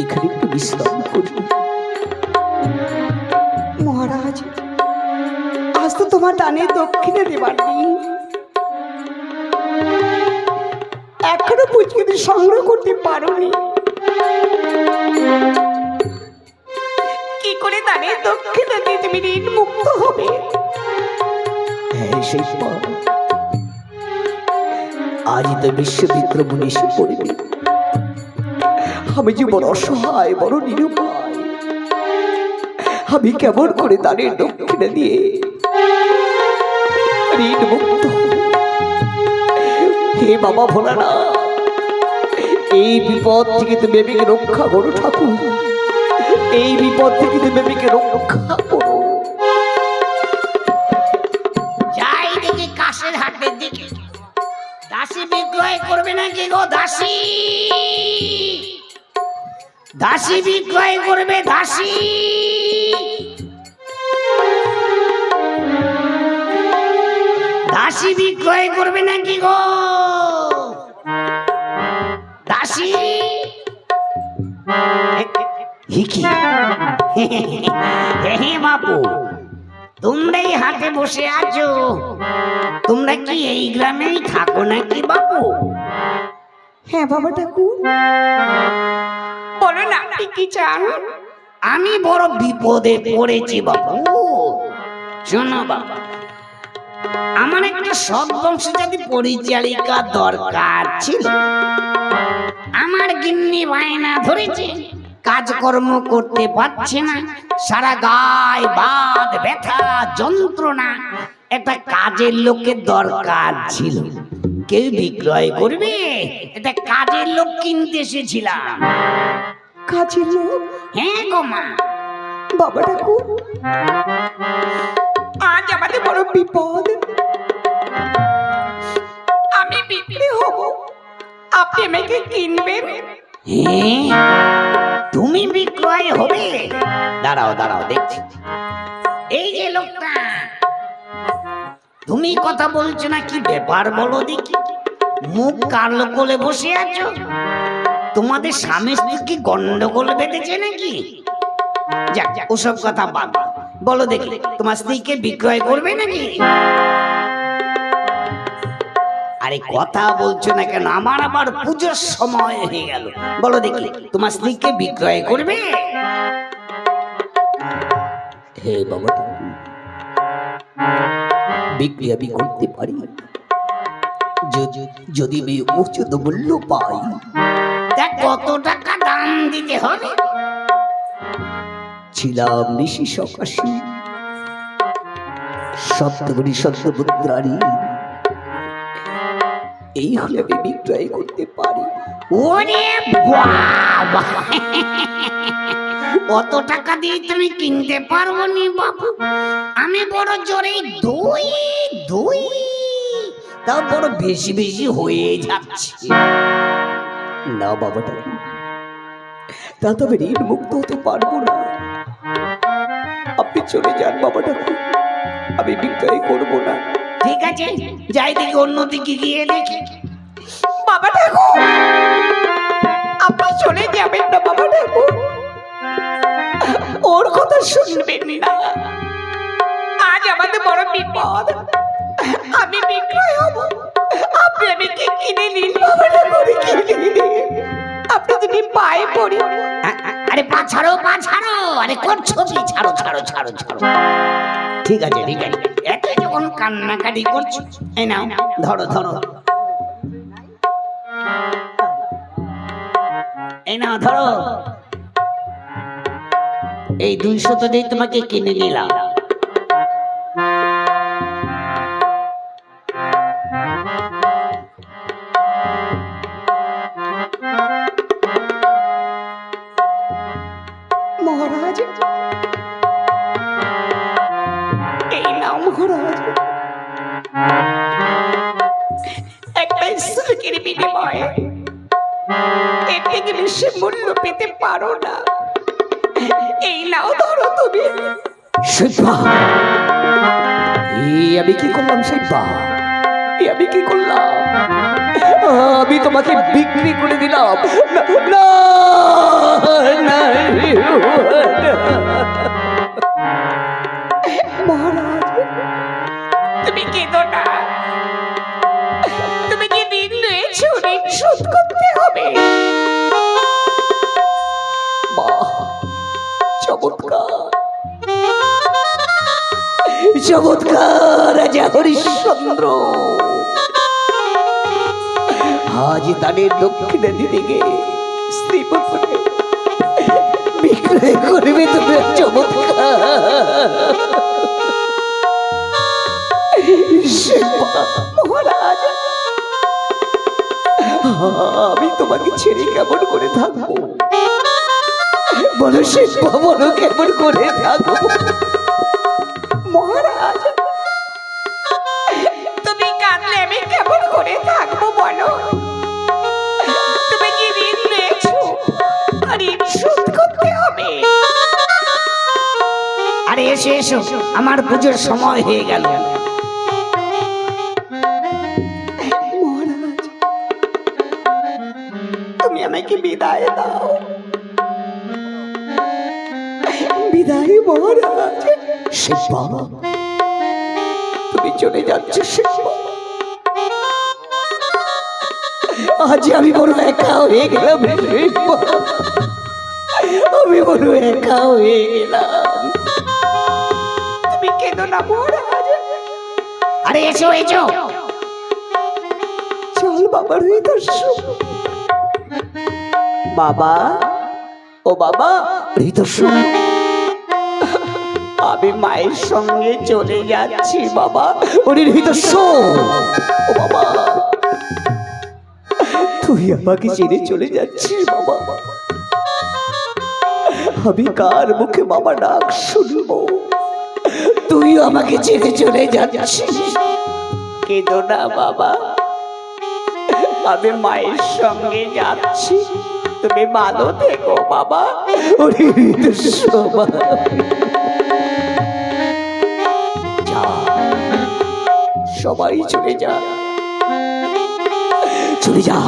এখানে একটু বিশ্রাম করি। মহারাজ, আজ তো তোমার দানে দক্ষিণে দেবার দিন, এখনো পুচকিদের সংগ্রহ করতে পারোনি। কি করে দানে দক্ষিণে দিয়ে তুমি ঋণ মুক্ত হবে? হ্যাঁ সেই আজই তো বিশ্ববিক্রমণ এসে পড়বে। আমি যে বড় অসহায়, বড় নিরুপায়। আমি কেমন করে দানের দক্ষিণে দিয়ে ঋণ মুক্ত হব? হে বাবা ভোলানাথ, এই বিপদ থেকে তুমি বেবিকে রক্ষা করো ঠাকুর। এই বিপদ থেকে তুমি বেবিকে রক্ষা করো। যাই দেখি কাশের হাটের দিকে দাসী বিক্রয় করবে নাকি গো? দাসী, দাসী বিক্রয় করবে, দাসী। দাসী বিক্রয় করবে নাকি গো? দাসী। হিকি হে বাপু, তোমরাই হাটে বসে আছো। তোমরা কি এই গ্রামেই থাকো নাকি বাপু? হ্যাঁ বাবা ঠাকুর, বলো না আপনি কি চান? আমি বড় বিপদে পড়েছি বাবু। শোনো বাবা, আমার একটা সৎ বংশজাতি পরিচারিকা দরকার ছিল। আমার গিন্নি বায়না ধরেছে, কাজকর্ম করতে পারছে না, সারা গায়ে বাদ ব্যথা যন্ত্রণা। একটা কাজের লোকের দরকার ছিল। কেউ বিক্রয় করবে? এটা কাজের লোক কিনতে এসেছিলাম। কাজের লোক? হ্যাঁ গো মা। বাবা ঠাকুর, আজ আমাদের বড় বিপদ। আমি বিক্রি হব, আপনি আমাকে কিনবেন? তুমি বিক্রয় হবে? দাঁড়াও দাঁড়াও, দেখছি। এই যে লোকটা, তুমি কথা বলছো না, কি ব্যাপার বলো দেখি? মুখ কালো করে বসে আছো। তোমাদের স্বামী স্ত্রী কি গন্ডগোল বেঁধেছে নাকি? যাক যাক, ওসব কথা বাদ দাও। বলো দেখি, তোমার স্ত্রীকে বিক্রয় করবে নাকি? আরে কথা বলছো না কেন? আমার আবার পুজোর সময় হয়ে গেল। বলো দেখি, তোমার স্ত্রীকে বিক্রয় করবে? হে বাবা ঠাকুর, বিক্রি আমি করতে পারি যদি আমি উচিত মূল্য পাই। তা কত টাকা দাম দিতে হবে? ছিলাম ঋষি সকাশী, সপ্তগুণী সত্যপুত্রারী। এই হলে আমি বিক্রয় করতে পারি। ওরে বাবা, অত টাকা দিয়ে তুমি কিনতে পারবো নি বাবু। আমি বড় জোরে দুই দুই, তাও বড় বেশি বেশি হয়ে যাচ্ছে। না বাবা ঠাকুর, তা তবে ঋণ মুক্ত হতে পারবো না। আপনি চলে যান বাবা ঠাকুর, আমি বিক্রয় করবো না। ঠিক আছে, যাই দেখি, অন্যদিকে গিয়ে দেখি। বাবা ঠাকুর, আপনি চলে যাবেন না বাবা ঠাকুর, ওর কথা শুনবেন না। আজ আমাদের বড় বিপদ, আমি বিক্রয় হব, আপনি আমাকে কিনে নিন বাবা ঠাকুর, কিনে নিন। আপনি যদি পায়ে পড়ি। আরে পা ছাড়ো, পা ছাড়ো। আরে করছো কি? ছাড়ো ছাড়ো ছাড়ো ছাড়ো। ঠিক আছে ঠিক আছে, এত যখন কান্নাকাটি করছো, এই নাও, ধরো ধরো, এই নাও ধরো। এই 200 দিয়ে তোমাকে কিনে নিলাম। মহারাজ, এই নাও মহারাজ, একটা স্ত্রীর বিনিময়ে এর থেকে বেশি মূল্য পেতে পারো না। এই নাও, ধরো তুমি। শিল্পা, আমি কি করলাম শিল্পা? আমি কি করলাম? আমি তোমাকে বিক্রি করে দিলাম। না, মহারাজ তুমি কেঁদো না, তুমি যে ঋণ রয়েছে ঋণ শোধ করতে হবে। বাহ, চমৎকার চমৎকার রাজা হরিশ্চন্দ্র। আজ তাদের দক্ষিণে দিকে স্ত্রীপুত্রকে বিক্রয় করবে তুমি। চমৎকার মহারাজ, আমি তোমাকে ছেড়ে কেমন করে থাকবো? বলো শিল্পা, বলো কেমন করে থাকবো? মহারাজ, তুমি কাঁদলে আমি কেমন করে থাকবো বলো? তুমি যে ঋণ রয়েছো ঋণ শোধ করতে হবে। আরে এসো এসো, আমার পুজোর সময় হয়ে গেল। মহারাজ, তুমি আমাকে বিদায় দাও। বিদায় মহারাজ। শিল্পা, তুমি চলে যাচ্ছ শিল্পা। আজ আমি বড় একা হয়ে গেলাম শিল্পা, আমি বড় একা হয়ে গেলাম। তুমি কেঁদো না মহারাজ। আরে এসো এসো। চল বাবার হৃদস্য। বাবা, ও বাবা হৃদস্য, আমি মায়ের সঙ্গে চলে যাচ্ছি বাবা। ওরে হৃদস্য, ও বাবা, তুই আমাকে ছেড়ে চলে যাচ্ছিস বাবা। আমি কার মুখে বাবা ডাক শুনবো? তুই আমাকে ছেড়ে চলে যাচ্ছিস। কেঁদো না বাবা, আমি মায়ের সঙ্গে যাচ্ছি, তুমি ভালো থেকো বাবা। ওরে হৃদস্য বাবা, যা, সবাই চলে যা, চলে যা।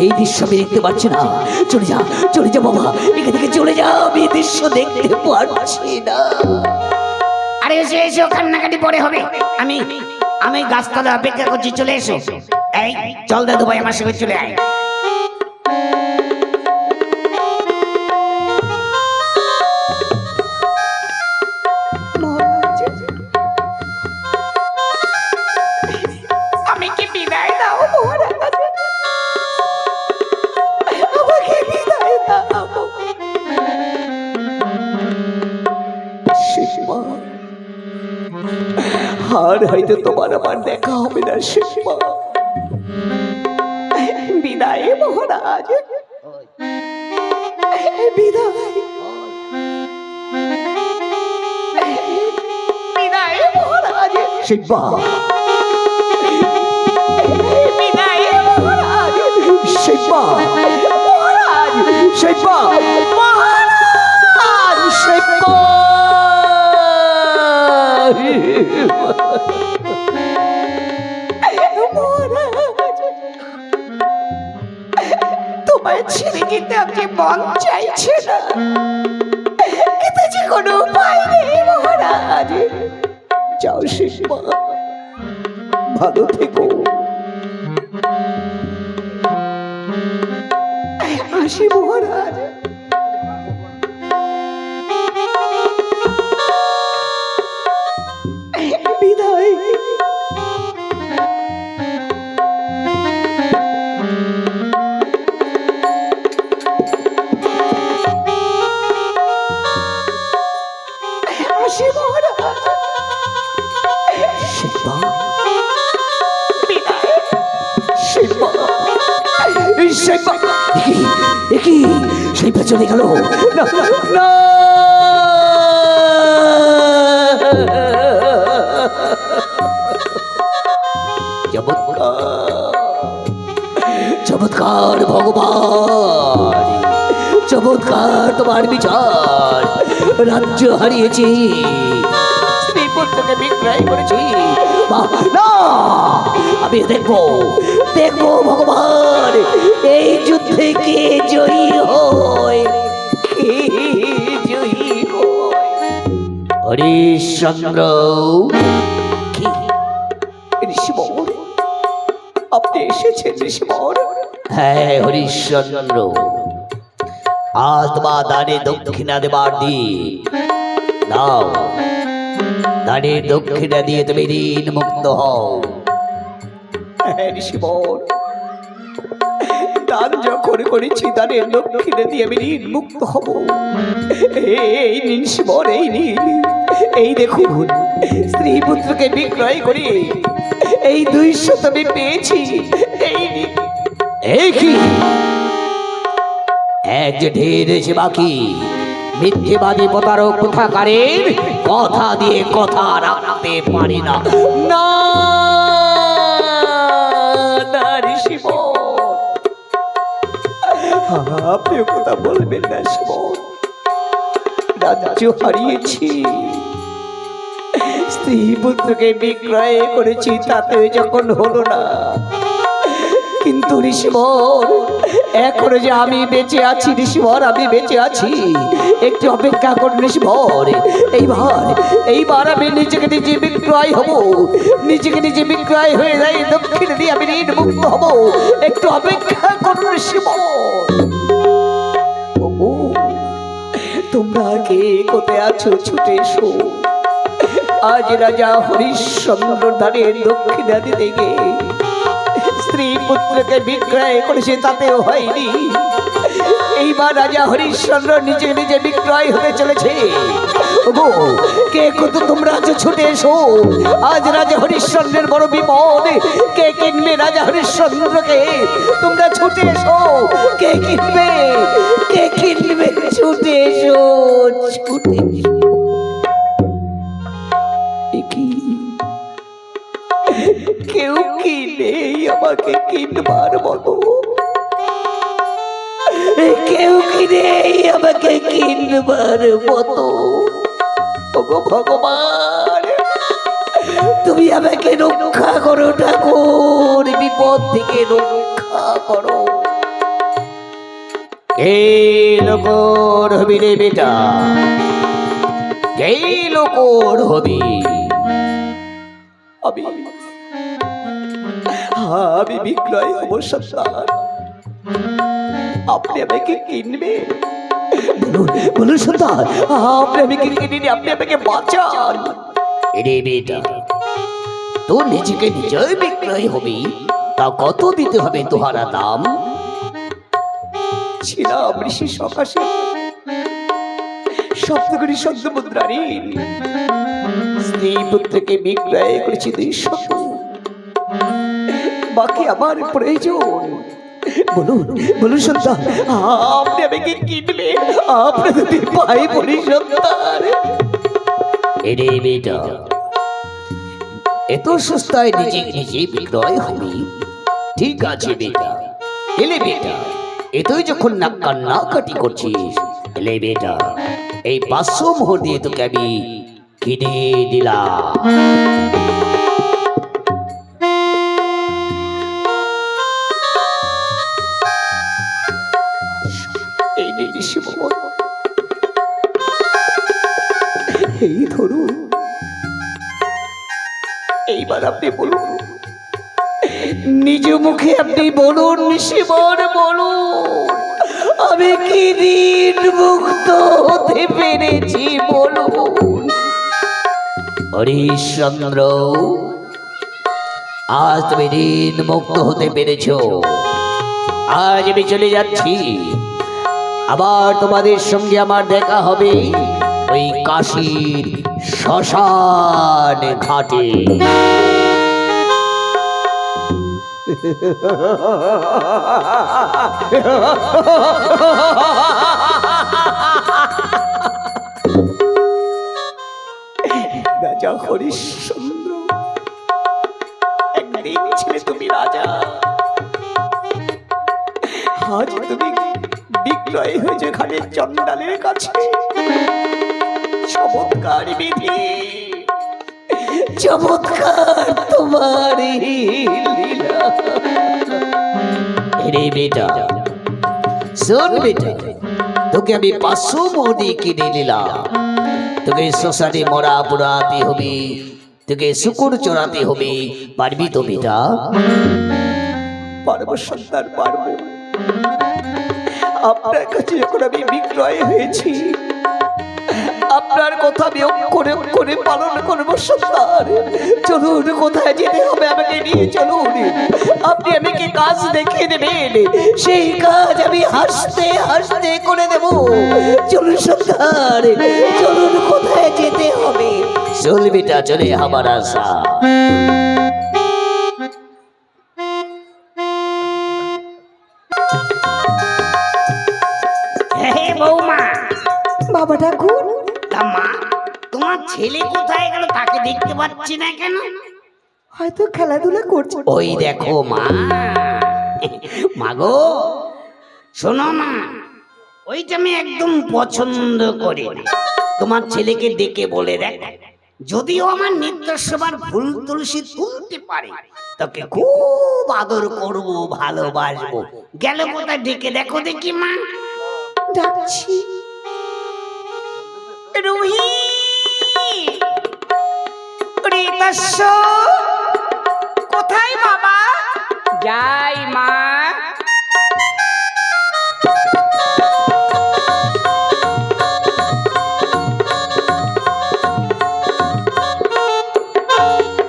এই দৃশ্য আমি দেখতে পাচ্ছি না। চলে যা, চলে যা বাবা, এখান থেকে চলে যা। আমি এই দৃশ্য দেখতে পাচ্ছি না। আরে এসো এসো, কান্নাকাটি পরে হবে। আমি আমি গাছতলা অপেক্ষা করছি, চলে এসো। এই চল দাদু ভাই, আমার সঙ্গে চলে আয়। মহারাজ, আমাকে বিদায় দাও মহারাজ, আমাকে বিদায় দাও। শিল্পা, আর হয়তো তোমার আমার দেখা হবে না শিল্পা। বিদায় মহারাজ, বিদায়, বিদায় মহারাজ, শিল্পা, বিদায় মহারাজ, শিল্পা, মহারাজ, শিল্পা, মহারাজ, শিল্পা। তোমায় ছেড়ে যেতে আমি মন চাইছে না, কিন্তু যে কোনো উপায় নেই মহারাজ। যাও শিল্পা, ভালো থেকো। আসি মহারাজ। বিদায়। আসি মহারাজ। শিল্পা, বিদায়। শিল্পা, শিল্পা, কি শিল্পা চলে গেল? না, না। চমৎকার, চমৎকার ভগবান, চমৎকার তোমার বিচার। রাজ্য হারিয়েছি, স্ত্রীপুত্রকে বিক্রয় করেছি। বাহ, না, আমি দেখবো, দেখবো ভগবান, এই যুদ্ধে কে জয়ী হয়, কে হরিশ্চন্দ্র। কি ঋষিবর, আপনি এসেছেন ঋষিবর? হ্যাঁ হরিশ্চন্দ্র, আজ তোমার দানে দক্ষিণা দেবার দিন। দাও, দানের দক্ষিণা দিয়ে তুমি ঋণ মুক্ত হও। হ্যাঁ ঋষিবর, দান যখন করেছি দানের দক্ষিণা দিয়ে আমি ঋণ মুক্ত হব। এই নিন শিবর, এই নিন, এই দেখুন স্ত্রী পুত্রকে বিক্রয় করে এই 200 আমি পেয়েছি। এই নিন। এই কি এক যে ঢের এসে বাকি মিথ্যেবাদী প্রতারক কোথাকারের কথা দিয়ে কথা রাখতে পারি না। না না ঋষিবর, আপনিও কথা বলবেন না শিবর। রাজ্য হারিয়েছি, স্ত্রী পুত্রকে বিক্রয় করেছি, তাতে যখন হলো না, কিন্তু ঋষিবর এখনো যে আমি বেঁচে আছি ঋষিবর, আমি বেঁচে আছি। একটু অপেক্ষা করুন ঋষিবর। এইবার আমি নিজেকে নিজে বিক্রয় হব, নিজেকে নিজে বিক্রয় হয়ে যাই, দক্ষিণ দিয়ে আমি ঋণ মুক্ত হব। একটু অপেক্ষা করুন ঋষিবর। তোমরা কে কোথায় আছো, ছুটে এসো। আজ রাজা হরিশ্চন্দ্র দানের দক্ষিণা দিতে গিয়ে স্ত্রী পুত্রকে বিক্রয় করেছে, তাতেও হয়নি। এইবার রাজা হরিশ্চন্দ্র নিজে নিজে বিক্রয় হতে চলেছে। কে কত তোমরা আছো, ছুটে এসো। আজ রাজা হরিশ্চন্দ্রের বড় বিপদ। কে কিনবে রাজা হরিশ্চন্দ্রকে? তোমরা ছুটে এসো। কে কিনবে, কে কিনবে? ছুটে এসো, ছুটে এসো। কেউ কি নেই আমাকে কিনবার মতো? কেউ কি নেই আমাকে কিনবার মতো? ভগবান, তুমি আমাকে রক্ষা করো ঠাকুর, বিপদ থেকে রক্ষা করো। কে লোকর হবি রে বেটা, কে লোকর হবি? আমি বিক্রয় হব সন্তান। আপনি আমাকে কিনবে? বলুন সন্তান, আপনি আমাকে কিনে, আপনি আমাকে বাঁচান। রে বেটা, তোর নিজেকে নিজেই বিক্রয় হবি, তা কত দিতে হবে তোহারা দাম? ছিলাম ঋষি সকাশে সপ্তগুরি সদ্য মুদ্রা ঋণ, স্ত্রী পুত্রকে বিক্রয় করেছি 200। বাকি আমার প্রয়োজন। বলুন বলুন সন্তান, আপনি আমাকে কিনবে? আপনি যদি পাই বলি সন্তান। এরে বেটা, এত সস্তায় নিজে নিজে বিক্রয় হবি? ঠিক আছে বেটা, এলে বেটা, এতই যখন না কান্নাকাটি করছিস, এলে বেটা, এই 500 মোহর দিয়ে তোকে আমি কিনে দিলাম। এই ধরুন, এইবার আপনি বলুন, নিজ মুখে আপনি বলুন শিবর, বলুন আমি কি ঋণ মুক্ত হতে পেরেছি? বলুন। হরিশ্চন্দ্র, আজ তুমি ঋণ মুক্ত হতে পেরেছ। আজ আমি চলে যাচ্ছি, আবার তোমাদের সঙ্গে আমার দেখা হবে ওই কাশীর শ্মশান ঘাটে। রাজা হরিশ্চন্দ্র, একদিন ছিলে তুমি রাজা, আজ তুমি বিক্রয় হয়েছে এখানে চণ্ডালের কাছে। চমৎকার বিধি, চমৎকার তোমার লীলা। রে বেটা, শোন বেটা, তোকে আমি 500 মোহর দিয়ে কিনে নিলাম। তোকে শ্মশানে মরা পোড়াতে হবে, তোকে শুকুর চড়াতে হবে। পারবি তো বেটা? পারবো সন্তান, পারবো। আপনার কাছে যখন আমি বিক্রয় হয়েছি, আপনার কথা আমি অক্ষরে অক্ষরে পালন করবো সন্তান। চলুন, কোথায় যেতে হবে আমাকে নিয়ে চলুন। আপনি আমাকে কাজ দেখিয়ে দেবেন, সেই কাজ আমি হাসতে হাসতে করে দেব। চলুন সন্তান, চলুন, কোথায় যেতে হবে। চল বেটা, চলে আমার আশা। হে বৌমা, বাবা ঠাকুর, তা মা, তোমার ছেলে কোথায় গেল? তাকে দেখতে পাচ্ছি না কেন? হয়তো খেলাধুলা করছে। ওই দেখো মা, মাগো শোনো না, ওইটা আমি একদম পছন্দ করি না। তোমার ছেলেকে ডেকে বলে দেখ, যদিও আমার নিত্যসবার ফুল তুলসী তুলতে পারে, তোকে খুব আদর করব, ভালোবাসবো। গেল কোথায়? ডেকে দেখো দেখি মা। ডাকছি। রুহি, রিতাস্য, কোথায় বাবা? যাই মা।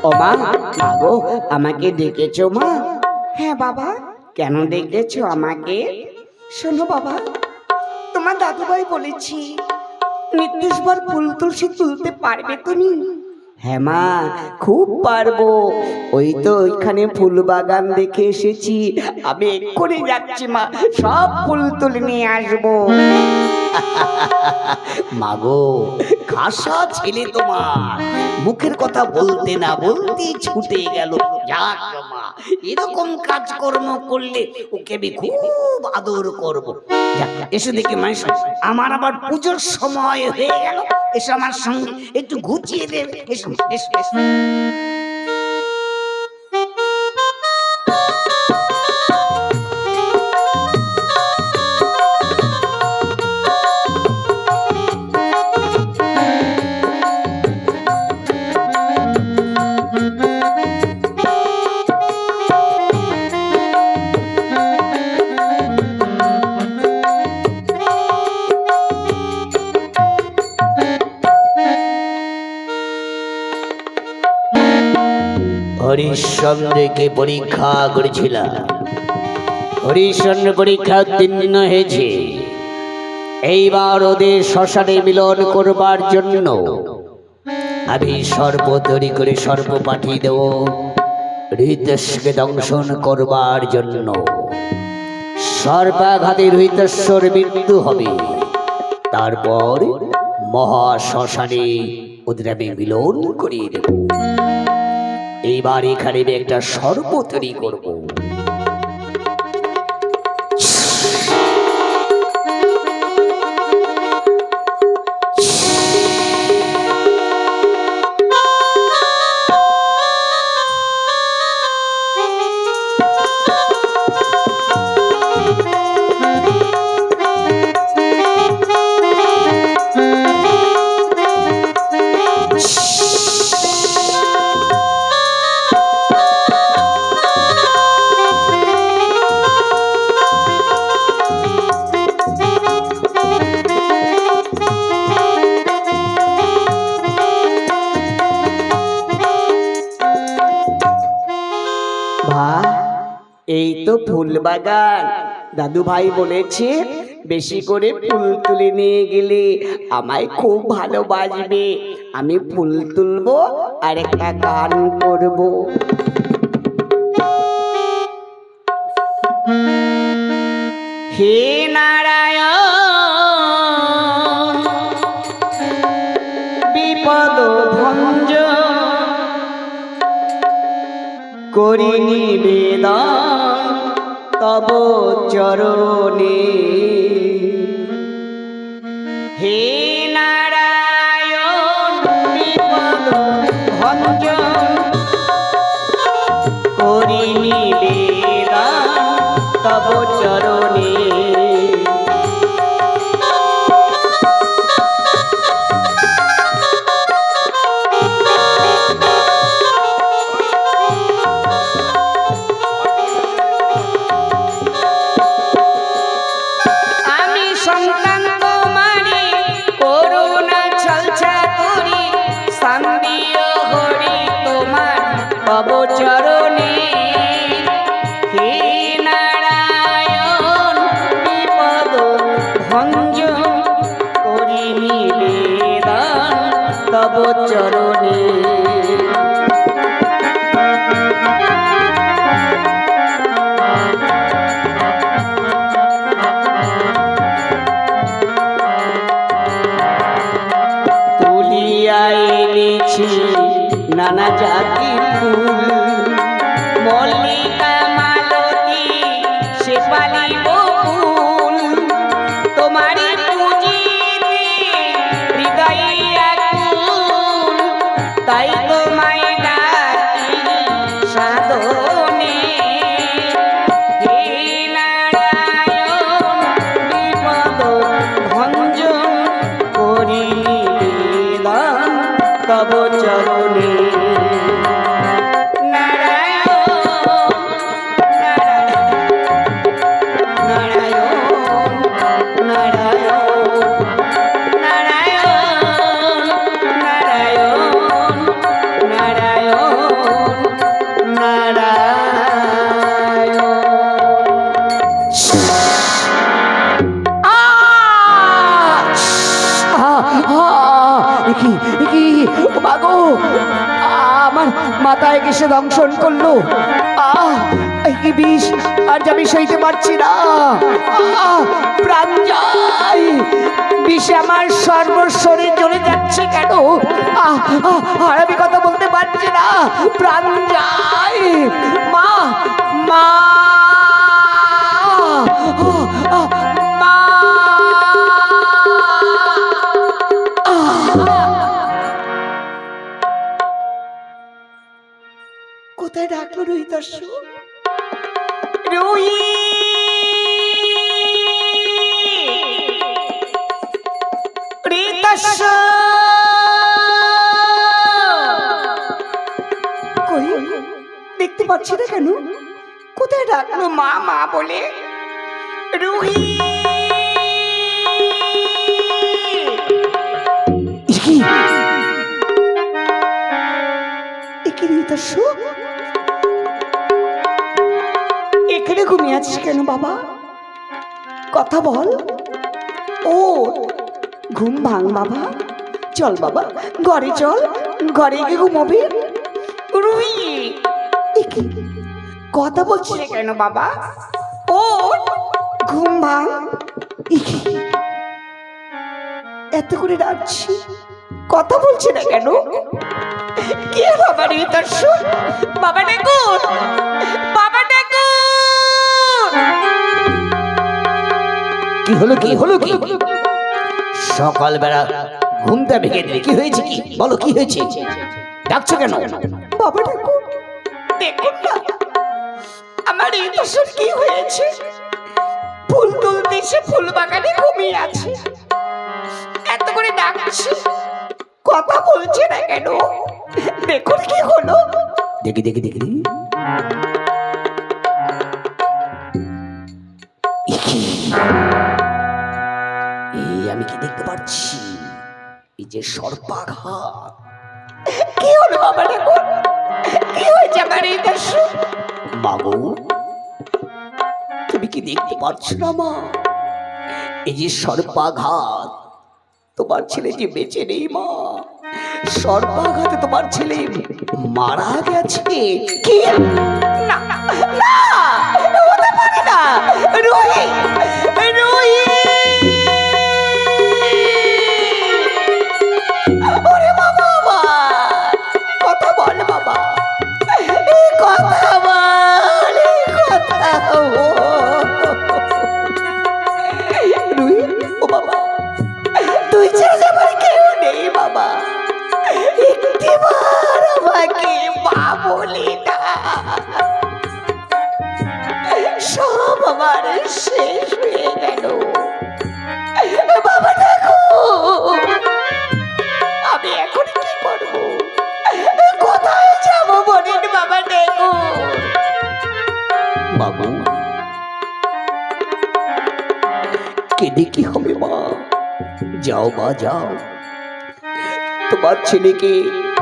ও মা, মাগো আমাকে ডেকেছো মা? হ্যাঁ বাবা। কেন ডেকেছো আমাকে? শোনো বাবা, তোমার দাদুভাই বলেছি নিত্যেশবার ফুল তুলসী তুলতে পারবে তুমি? হ্যাঁ মা, খুব পারবো। ওই তো ওইখানে ফুল বাগান দেখে এসেছি, আমি এক্ষুনি যাচ্ছি মা, সব ফুল তুলে নিয়ে আসবো। মাগো, খাসা ছেলে তোমার, মুখের কথা বলতে না বলতে ছুটে গেল। যাক মা, এরকম কাজকর্ম করলে ওকে আমি খুব আদর করব। যাক, এসো দেখি মা, এসো। আমার আবার পুজোর সময় হয়ে গেল। এসো আমার সঙ্গে, একটু গুছিয়ে দেবে। এসো এসো এসো। হরিশ্চন্দ্রকে পরীক্ষা করেছিলাম, হরিশ্চন্দ্র পরীক্ষা উত্তীর্ণ হয়েছে। এইবার ওদের শ্মশানে মিলন করবার জন্য আমি সর্প তৈরি করে সর্প পাঠিয়ে দেব হৃতেশকে দংশন করবার জন্য। সর্পাঘাতে হৃতেশ্বর মৃত্যু হবে, তারপর মহা শ্মশানে ওদের আমি মিলন করিয়ে দেব। এইবার এখানে আমি একটা সর্প তৈরি করব। এই তো ফুল বাগান। দাদু ভাই বলেছে বেশি করে ফুল তুলে নিয়ে গেলে আমায় খুব ভালোবাসবে। আমি ফুল তুলবো আর একটা গান করবো। হে নারায়ণ বিপদ ভঞ্জ করি নিবেদন তব চরণে। হে নারায়ণ বিপদ ভঞ্জ করি নিবেদন তব চরণে। তব চরণে। তুলিয়া এনেছি নানা জাতির ফুল, মল্লিকা মালতী শেফালি বকুল, তোমারই পুঁজিতে হৃদয়ে আকুল, তাই তোমায় ডাকি সাধনে। হে নারায়ণ বিপদ ভঞ্জন করি নিবেদন তব চরণে। আমার মাথায় কিসে দংশন করলো? কি বিষ, আর আমি সইতে পারছি না। প্রাণ যায়, বিষে আমার সর্বশরীর জ্বলে যাচ্ছে কেন? আর আমি কথা বলতে পারছি না, প্রাণ যায়। মা মা মা, কোথায় ডাকলো রোহিতাস্য? রোহি, রোহিতাস্য, কই দেখতে পাচ্ছি না কেন? কোথায় ডাকলো? মা মা বলে। রোহি, রোহিতাস্য, এখানে ঘুমিয়ে আছিস কেন বাবা? কথা বল। ও ঘুম ভাঙ বাবা, চল বাবা ঘরে চল, ঘরে গিয়ে ঘুমোবি। রুহি, কথা বলছিস কেন বাবা? ও ঘুম ভাঙ। এত করে ডাকছি, কথা বলছে না কেন? কে বাবা? রোহিতাস্য, বাবা ডাকুন, বাবা ডাকুন। কি হলো, কি হলো, কি সকালবেলা ঘুমটা ভেঙে দিলে? কি হয়েছে? কি বলো, কি হয়েছে? ডাকছো কেন? বাবা ডাকুন। দেখুন না আমার রোহিতাস্যর কি হয়েছে। ফুল তুলতে এসে ফুল বাগানে ঘুমিয়ে আছে, এত করে ডাকছি, কথা বলছে না কেন? দেখুন কি হলো। দেখি দেখি দেখি দেখি। এই আমি কি দেখতে পাচ্ছি? এই যে সর্পাঘাত। কি হলো বাবা? দেখুন কি হয়েছে আমার রোহিতাস্য। বাবু তুমি কি দেখতে পাচ্ছ না মা? এই যে সর্পাঘাত, তোমার ছেলে যে বেঁচে নেই মা। সর্পাঘাতে তোমার ছেলে মারা গেছে। কি? না না, হতে পারে না। রোহি, রোহি, ওরে বাবা, কথা বল বাবা, কথা বল, কথা বল। রুহি, ও বাবা, তুই ছেড়ে যাবার কেউ নেই বাবা। একটিবার আমাকে মা বলি না, সব আমার শেষ হয়ে গেল। বাবা দেখো, আমি এখন কি করব? কোথায় যাবো বলেন বাবা? দেখো বাবু, কেঁদে কি হবে মা? যাও মা যাও, তোমার ছেলেকে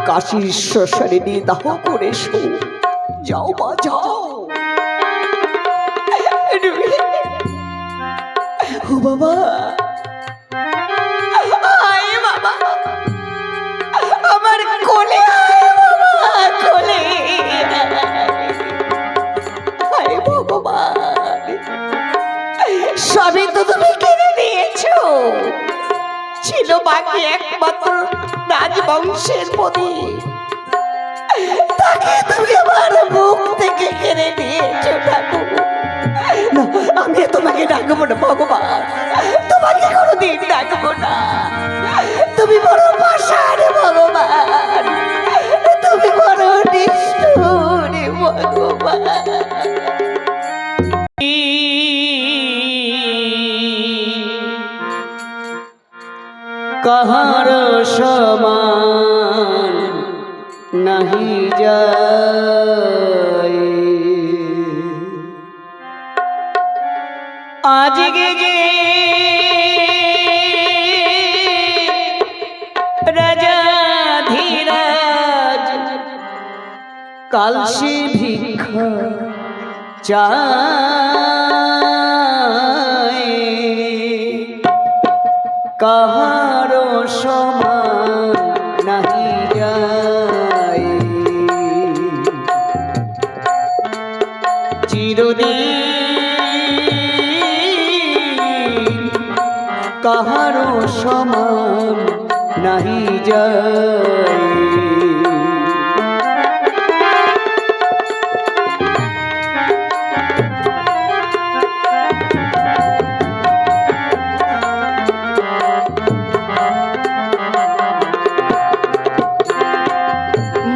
কাশীর শ্মশানে নিয়ে দাহ করে এসো। যাও মা যাও। ও বাবা, আয় বাবা, সবই তো তুমি কিনে নিয়েছো। ছিল বাকি একমাত্র রাজবংশের প্রদীপ, তাকে তুমি আমার মুখ থেকে কেড়ে নিয়েছো ঠাকুর। না, আমি আর তোমাকে ডাকবো না ভগবান, তোমাকে কোনোদিন ডাকবো না। তুমি বড় পাষাণ ভগবান, তুমি বড় নিষ্ঠুর ভগবান। কাহার সমান নাহি যায়, আজকে যে রাজা ধীরাজ, কাল সে ভিক্ষা চায়, কাহার সমান নাহি যায়। চিরদিন কাহার সমান নাহি যায়।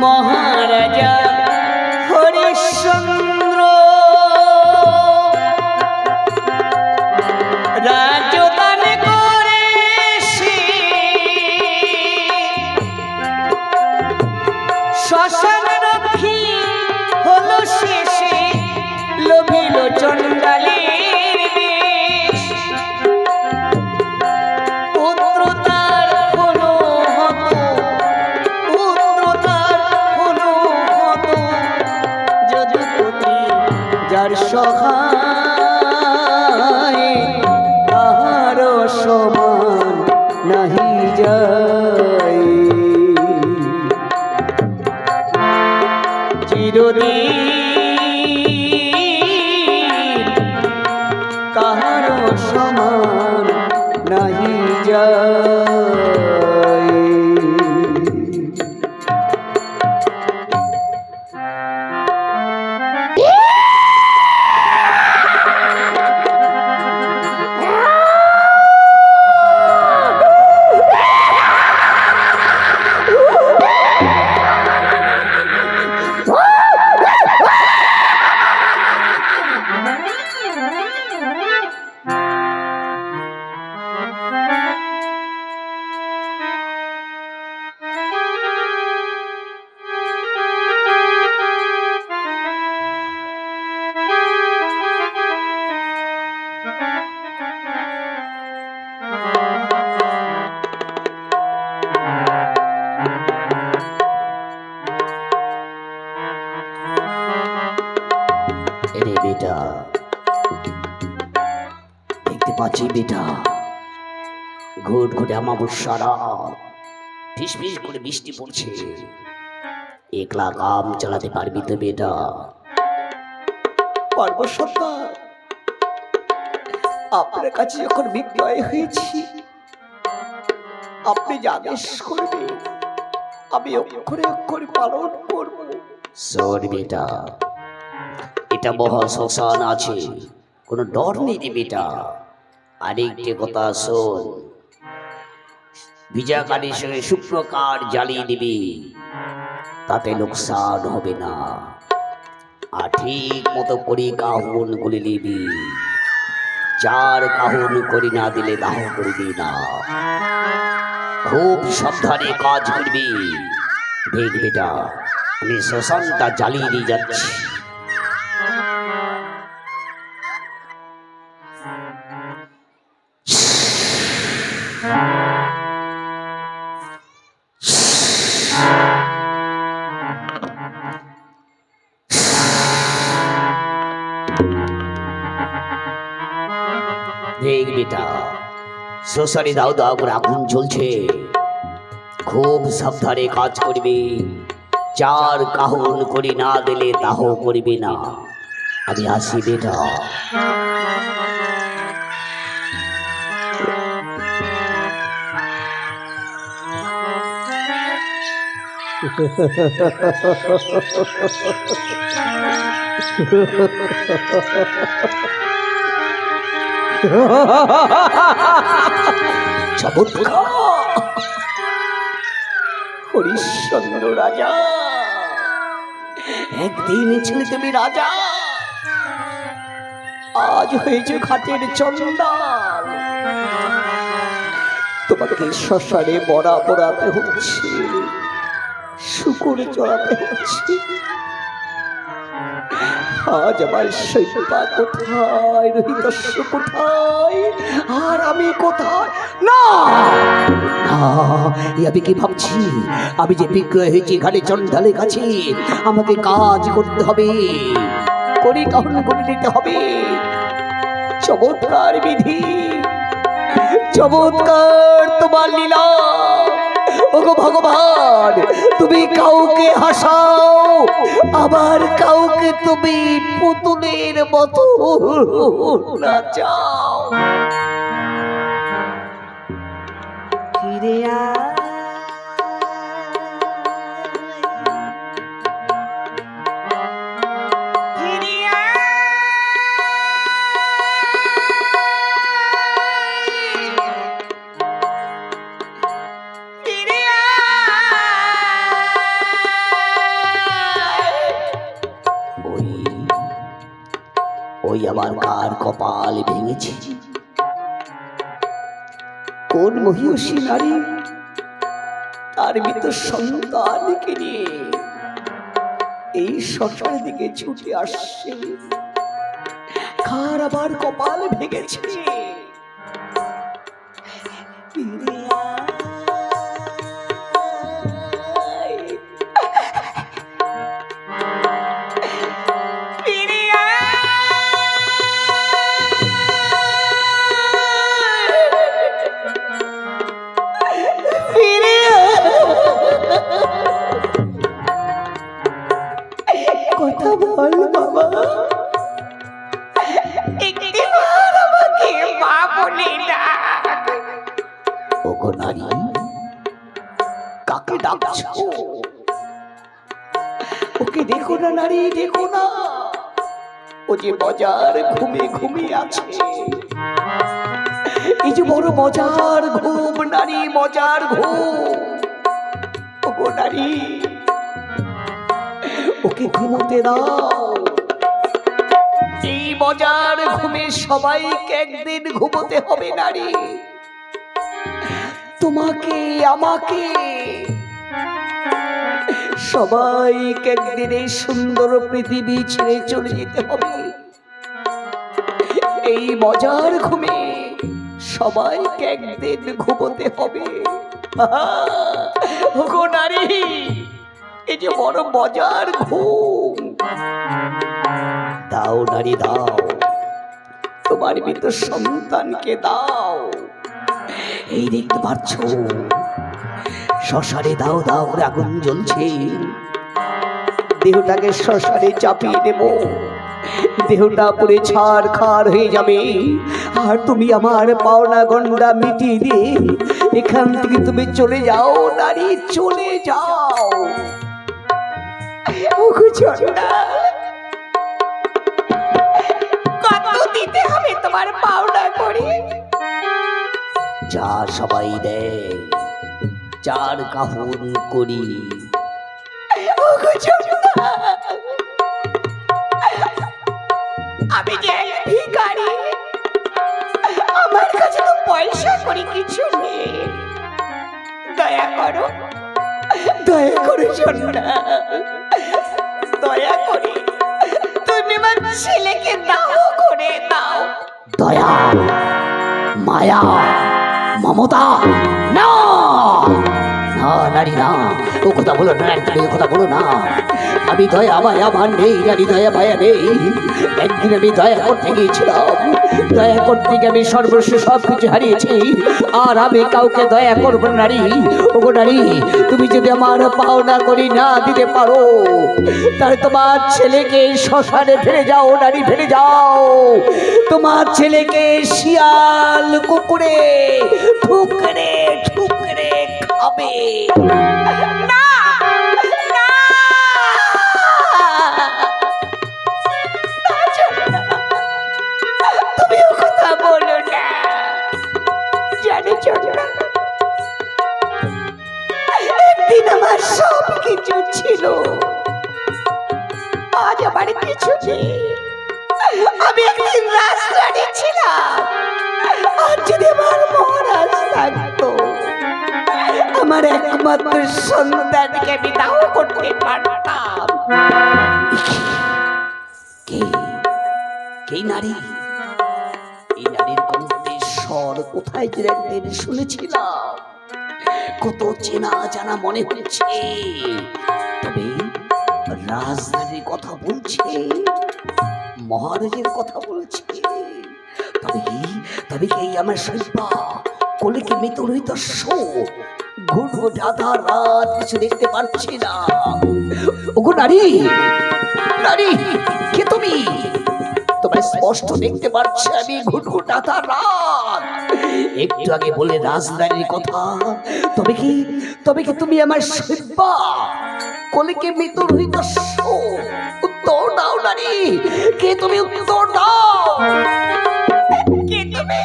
মহারাজা হরিশ্চন্দ্র রাজদান করে সে শ্মশান রক্ষী হলো শেষে, লোভিল চণ্ডালের বেশ। পুত্র তার হলো হত, পুত্র তার হলো হত, যদুপতি যার সহায় কাহার সমান নাহি যায়। চিরদিন কাহার সমান নাহি যায়। এরে বেটা, দেখতে পাচ্ছি বেটা, ঘুট ঘুটে অমাবস্যা রাত, ফিস ফিস করে বৃষ্টি পড়ছে। একলা কাম চালাতে পারবি তো বেটা? পারবো সর্দার, আপনার কাছে যখন বিক্রয় হয়েছি, আপনি যা আদেশ করবেন আমি অক্ষরে অক্ষরে পালন করব। শোন বেটা, এটা মহা শ্মশান আছে, কোনো ডর নেই রে বেটা। আরেকটি কথা শোন, বিজয়কারীর সঙ্গে শুক্রকার জ্বালিয়ে দিবি, তাতে লোকসান হবে না। আর ঠিক মতো করি কাহন করে নিবি, চার কাহন করি না দিলে দাহ করবি না। খুব সাবধানে কাজ করবি। দেখ বেটা, আমি শ্মশানটা জ্বালিয়ে দিয়ে যাচ্ছি। দেখ বেটা, শ্মশানে দাও দাও করে আগুন জ্বলছে, খুব সাবধানে কাজ করবি। চার কাহন করি না দিলে দাহ করবি না। আমি আসি বেটা। চমৎকার হরিশ্চন্দ্র রাজা, একদিন ছিলে তুমি রাজা, আজ হয়েছে ঘাটের চন্দাল। তোমাকে শ্মশানে মরা পড়াতে হচ্ছে, শুকুর চড়াতে হচ্ছে। আজ আমার শৈশবা কোথায়, রহিতস্য কোথায়, আর আমি কোথায়? না না, আমি কি ভাবছি? আমি যে বিক্রয় হয়েছি ঘাটে চন্ডালের কাছে, আমাকে কাজ করতে হবে, করি কাহন করে দিতে হবে। চমৎকার বিধি, চমৎকার তোমার লীলা। ওগো ভগবান, তুমি কাউকে হাসাও, আবার কাউকে তুমি পুতুলের মতো নাচাও। ফিরে আয়, ফিরে আয়, ফিরে আয়। ওই ওই আমার কার কপাল ভেঙেছে? কোন মহিষী নারী তার মৃত সন্তানকে নিয়ে এই শ্মশানের দিকে ছুটে আসছে? কার আবার কপাল ভেঙেছে? ফিরে আয়, ফিরে আয়। ফিরে আয়। কথা বল বাবা। একটিবার আমাকে মা বলে ডাক। ওগো নারী, কাকে ডাকছো? ওকে দেখো না নারী, দেখো না, ও যে মজার ঘুমে ঘুমিয়ে আছে। এই যে বড় মজার ঘুম নারী, মজার ঘুম। ওগো নারী, ওকে ঘুমোতে দাও। এই মজার ঘুমে সবাইকে একদিন ঘুমোতে হবে নারী, তোমাকে আমাকে, সবাইকে একদিন এই সুন্দর পৃথিবী ছেড়ে চলে যেতে হবে। এই মজার ঘুমে সবাইকে একদিন ঘুমোতে হবে। ওগো নারী, এই যে বড় মজার ঘুম, দাও নারী দাও, তোমার মৃত সন্তানকে দাও। এই দেখতে পাচ্ছ শ্মশানে দাও দাও করে আগুন জ্বলছে। দেহটাকে শ্মশানে চাপিয়ে দেব, দেহটা পুড়ে ছারখার হয়ে যাবে, আর তুমি আমার পাওনা গন্ডা মিটিয়ে দিয়ে এখান থেকে তুমি চলে যাও নারী, চলে যাও। ওগো চন্ডাল, কত দিতে হবে তোমার পাওনা করে? যা সবাই দেয়, চার কাহন করি। ওগো চন্ডাল, আমি যে এক ভিখারি, আমার কাছে তো পয়সা করে কিছু নেই। দয়া করো, দয়া করে চন্ডাল, দয়া করে তুমি আমার ছেলেকে দাও করে দাও। দয়া, মায়া, মমতা, না না নারী না, ও কথা বলো না নারী, তুমি ও কথা বলো না। আমি দয়া মায়া ভান নেই নারী, দয়া মায়া নেই। একদিন আমি দয়া করতে গিয়েছিলাম, দয়া করতে গিয়ে আমি সর্বস্ব সব কিছু হারিয়েছি, আর আমি কাউকে দয়া করবো না নারী। ওগো নারী, তুমি যদি আমার পাওনা করি না দিতে পারো, তাহলে তোমার ছেলেকে শ্মশানে ফেলে যাও নারী, ফেলে যাও। তোমার ছেলেকে শিয়াল কুকুরে ঠুকরে ঠুকরে খাবে। না, জন্য। একদিন আমার সব কিছু ছিল, আজ আমার কিছু নেই। আমি একদিন রাজরানী ছিলাম, আর যদি আমার মহারাজ থাকতো, আমার একমাত্র সন্তানকে আমি দাহ করতে পারতাম। কে কে নারী? এই নারীর কণ্ঠের স্বর কোথায় যে একদিন শুনেছিলাম, কত চেনা জানা মনে হচ্ছে। তবে রাজধানীর কথা বলছে, মহারাজের কথা বলছে। তবে কি আমার শিল্পা কোলে কি মৃত্যু রহিত ঘুরবো রাধা রাত কিছু দেখতে পাচ্ছি না। ওগো নারী, নারী কে তুমি? তোমায় স্পষ্ট দেখতে পাচ্ছি আমি, ঘুটঘুট রাধা রাত। একটু আগে বলে রাজধানীর কথা। তবে কি তুমি আমার শিল্পা কোলে কি মৃত্যু রহিত? উত্তর দাও নারী, কে তুমি? উত্তর দাও। কে তুমি?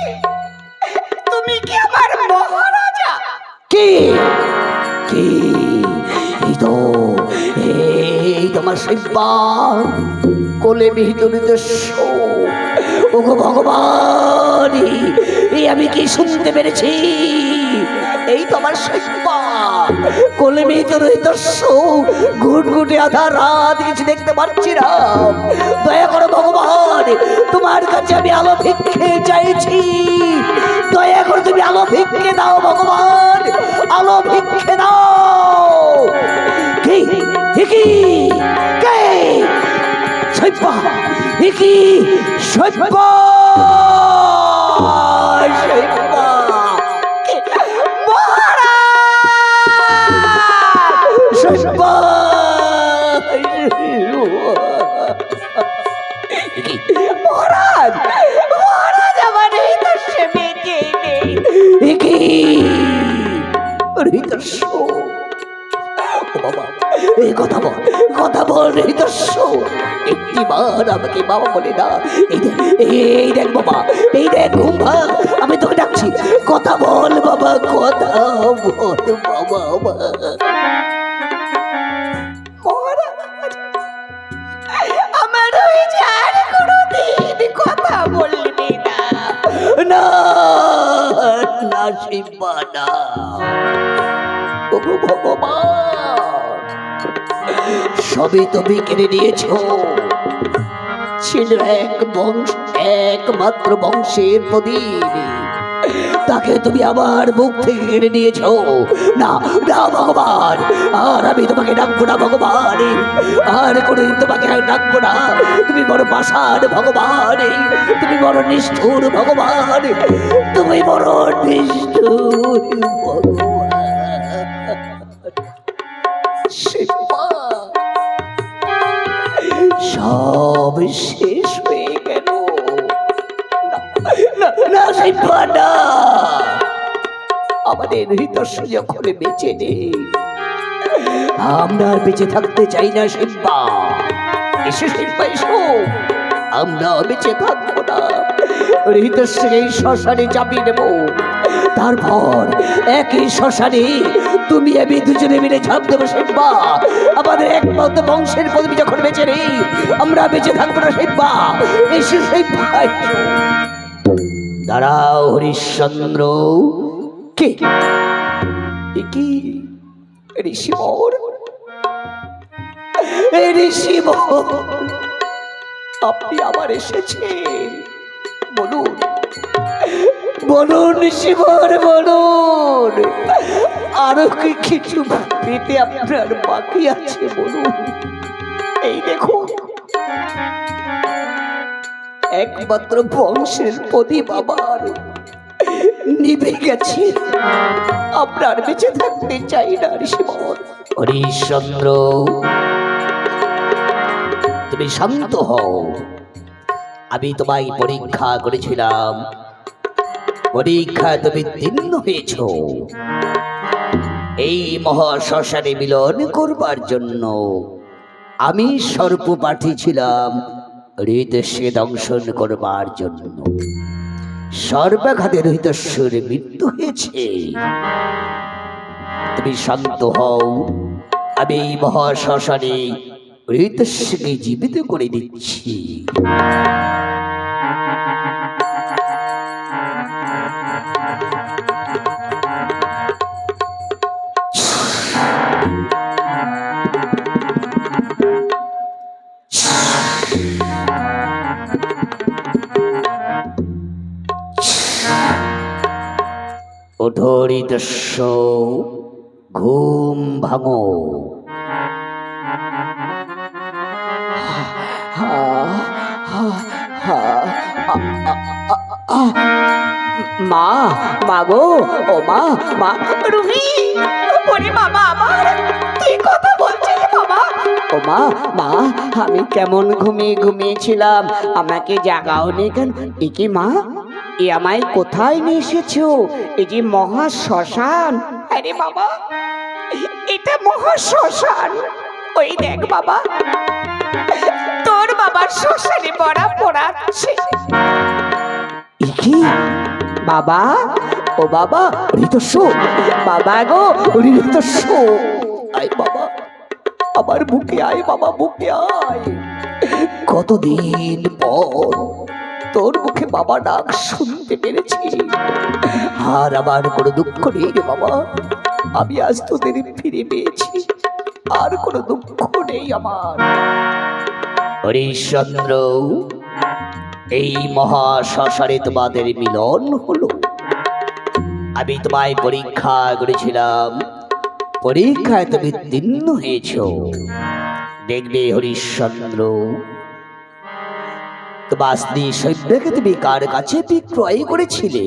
তুমি কি আমার মহারাজা? কে কে? এই তোমার শিল্পা কোলে মিহিত ওগো ভগবান, এই আমি কি শুনতে পেরেছি? এই তোমার শিল্পা কোলে মিহিত ঘুটঘুটে আধা রাত কিছু দেখতে পাচ্ছি না। দয়া করো ভগবান, তোমার কাছে আমি আলো ভিক্ষে চাইছি। দয়া করে তুমি আলো ভিক্ষে দাও ভগবান, আলো ভিক্ষে দাও। কে কে কে? সৈবা কি সৈবা সৈবা সৈবা মহারাজ, মহারাজ আমার এই তো সে বেঁচে নেই। এই কথা বল হৃদস্য। একটিবার আমাকে বাবা বলে না। এই দেখ বাবা, এই দেখ ঘুমা, আমি তোকে ডাকছি। কথা বল বাবা, কথা বল বাবা। আমার ওই যার কোনোদিন কথা বলবি না। না না শিবা না। ওগো ভগবান, সবই তুমি কেড়ে নিয়েছ। ছিল একমাত্র বংশের প্রদীপ, তাকে তুমি আমার মুখ থেকে কেড়ে নিয়েছ। না না ভগবান, আর আমি তোমাকে ডাকবো না ভগবান, আর কোনদিন তোমাকে ডাকবো না। তুমি বড় পাষাণ ভগবান, তুমি বড় নিষ্ঠুর ভগবান, তুমি বড় নিষ্ঠুর ভগবান। শিবা, সব শেষ হয়ে গেল। না শিবা না, আমাদের হৃদস্য যখন বেঁচে নেই, আমরা আর বেঁচে থাকতে চাই না শিবা। এসো শিবা এসো, আমরা বেঁচে থাকবো না। হৃদস্যের এই শ্মশানে চাপিয়ে দেব, তারপর একই শ্মশানে তুমি আমি দুজনে মিলে ঝাঁপ দেবো শিবা। আমাদের একমাত্র বংশের পদবী যখন বেঁচে নেই, আমরা বেঁচে থাকবো না শিবা। এসো শিবা এসো। দাঁড়াও হরিশ্চন্দ্র। কে কি? ঋষিবর, ঋষিবর, আপনি আবার এসেছেন। বলুন বলুন ঋষিবর বলুন, আরো কি কিছু পেতে আপনার বাকি আছে বলুন। এই দেখুন, একমাত্র বংশের প্রদীপ আবার নিভে গেছে। আপনার বেঁচে থাকতে চাই না ঋষিবর। হরিশ্চন্দ্র, তুমি শান্ত হও। আমি তোমায় পরীক্ষা করেছিলাম, পরীক্ষা তুমি উত্তীর্ণ হয়েছ। এই মহাশ্মশানে মিলন করবার জন্য আমি সর্প পাঠিয়েছিলাম হৃদস্যে দংশন করবার জন্য। সর্বাঘাতে রহিতস্বর মৃত্যু হয়েছে। তুমি শান্ত হও, আমি এই মহাশ্মশানে রহিতস্বকে জীবিত করে দিচ্ছি। ওঠো হৃদস্ব, ঘুম ভাঙো। মা, মা গো, ও মা, মা। রুহি, ওরে বাবা আমার, তুই কথা বলছিস বাবা? ও মা, মা, আমি কেমন ঘুমিয়ে ঘুমিয়েছিলাম, আমাকে জাগাওনি কেন? এ কি মা, এ আমায় কোথায় নিয়ে এসেছো? এই যে মহা শ্মশান। আরে বাবা, এটা মহা শ্মশান। ওই দেখ বাবা, তোর বাবার শ্মশানে পড়া পড়াচ্ছে। এ কি বাবা, ও বাবা, ঋতস্ব, বাবা গো, ঋতস্ব, আয় বাবা, আমার বুকে আয় বাবা, বুকে আয়। কতদিন পর তোর মুখে বাবা ডাক শুনতে পেরেছি, আর আমার কোনো দুঃখ নেই রে বাবা। আমি আজ তোদের ফিরে পেয়েছি, আর কোনো দুঃখ নেই আমার। হরিশ্চন্দ্র, এই মহাশ্মশানে তোমাদের মিলন হলো। আমি তোমায় পরীক্ষা করেছিলাম, পরীক্ষায় তুমি উত্তীর্ণ হয়েছ। দেখবে হরিশ্চন্দ্র, তোমার স্ত্রী সৈন্যকে তুমি কার কাছে বিক্রয় করেছিলে?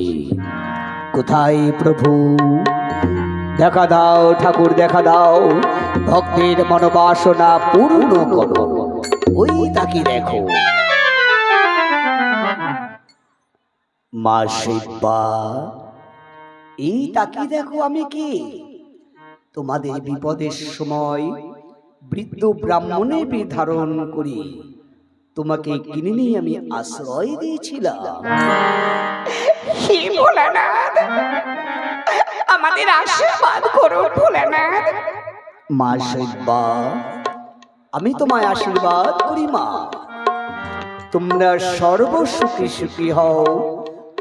কোথায় প্রভু? দেখা দাও ঠাকুর, দেখা দাও, ভক্তের মনোবাসনা পূর্ণ করো। ওই তাকে দেখো, মা শিবা, এই তাকে দেখো। আমি কি তোমাদের বিপদের সময় বৃদ্ধ ব্রাহ্মণের বেশ ধারণ করি তোমাকে কিনে নিয়ে আমি আশ্রয় দিয়েছিলাম। হে ভোলানাথ, আমাদের আশীর্বাদ করো ভোলানাথ। মা শিবা, আমি তোমায় আশীর্বাদ করি মা। তোমরা সর্বসুখী সুখী হও,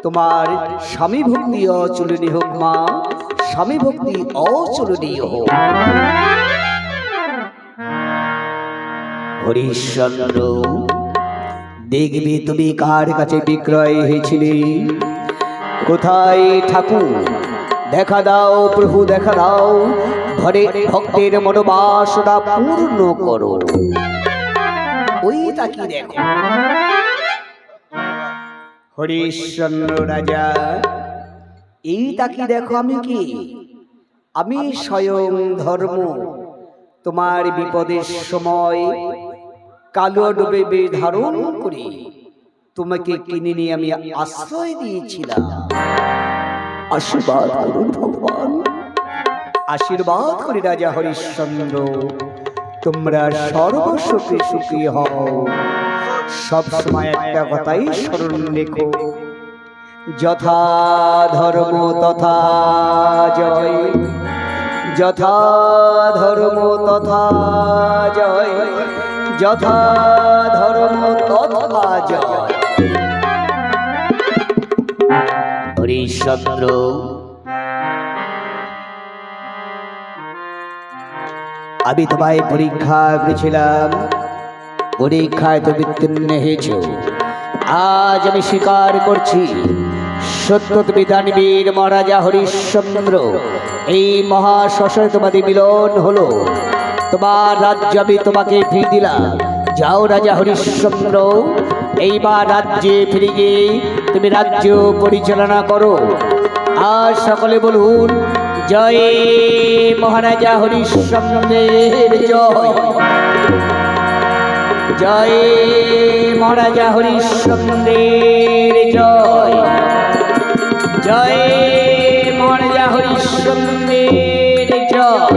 তোমার স্বামী ভক্তি অচলনীয় হোক মা, স্বামী ভক্তি অচলনীয় হোক। হরিশ্চন্দ্র, দেখবে তুমি কার কাছে বিক্রয় হয়েছিলে? কোথায় ঠাকুর? দেখা দাও প্রভু, দেখা দাও, ঘরে ভক্তের মনোবাসনা পূর্ণ করো। ওই তাকি দেখো। হরিশ্চন্দ্র রাজা, এই তাকি দেখো। আমি কি? আমি স্বয়ং ধর্ম। তোমার বিপদের সময় কালো ডুবে বেশ ধারণ করি তোমাকে কিনে নিয়ে আমি আশ্রয় দিয়েছিলাম। আশীর্বাদ করুন ভগবান, আশীর্বাদ করি রাজা হরিশ্চন্দ্র। তোমরা সর্বসুখী সুখী হও। সব সময় একটা কথাই স্মরণ রেখো, যথা ধর্ম তথা জয়, যথা ধর্ম তথা জয়, যথা ধর্ম তথা জয়। হরিশ্চন্দ্র, আমি তোমায় পরীক্ষা করেছিলাম, পরীক্ষায় তুমি উত্তীর্ণ হয়েছ। আজ আমি স্বীকার করছি, সত্য তুমি দানবীর মহারাজা হরিশ্চন্দ্র। এই মহাশ্মশানে তোমাদের মিলন হলো, তোমার রাজ্য আমি তোমাকে ফিরে দিলাম। যাও রাজা হরিশ্চন্দ্র, এইবার রাজ্যে ফিরে গিয়ে তুমি রাজ্য পরিচালনা করো। আর সকলে বলুন, জয় মহারাজা হরিশ্চন্দ্রের জয়, জয় মহারাজা হরিশ্চন্দ্রের জয়, জয় মহারাজা হরিশ্চন্দ্রের জয়।